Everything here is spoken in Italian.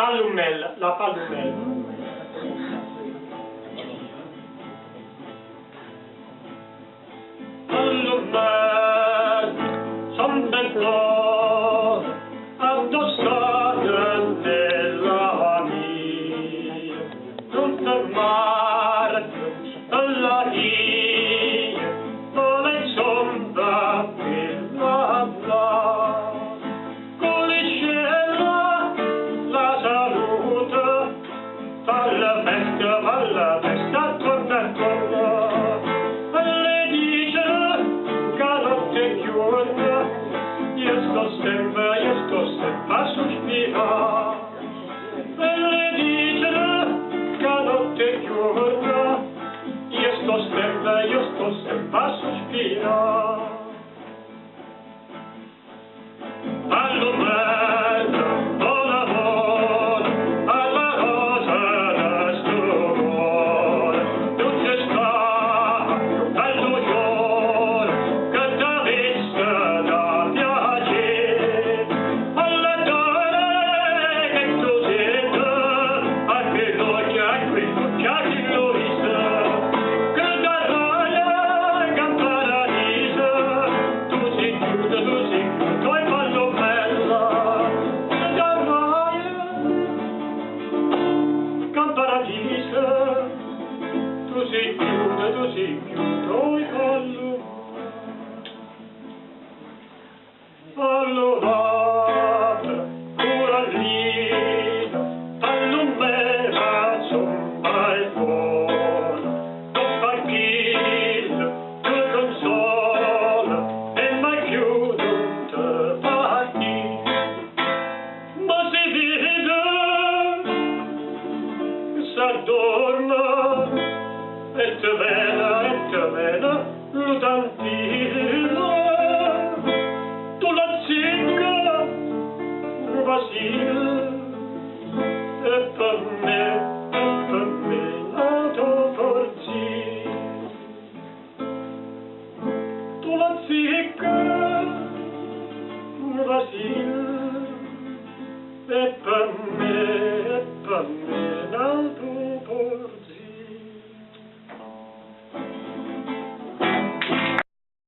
Pallumella, la pallumella. Pallumella, son bentor, addossate nella mia, non fermare alla via, dove sonda per la bla, coliscella la salute, falla festa, torna, e le dice che notte chiusa, io sto sempre a sospirare, e le dice che notte chiusa, io sto sempre a sospirare. Pallumella, buon amore, alla rosa da sto cuore, non c'è sta, bello giorno, che t'ha vista da piacere, alla donna che tu senti, a quello che l'ho vista, che da raia che paradiso, tu sei chiuso, e Pallumella, che da raia che paradiso, tu sei chiuso, e Pallumella. Allora, Corallina, Pallumella, son mai buona, non fai più, che consola, e mai più non te parti. Ma si vede che s'addorna, e te vena, l'utantino, tu la zicca, Vasile, e per me, nato forzi. Tu la zicca, Vasile, e per me,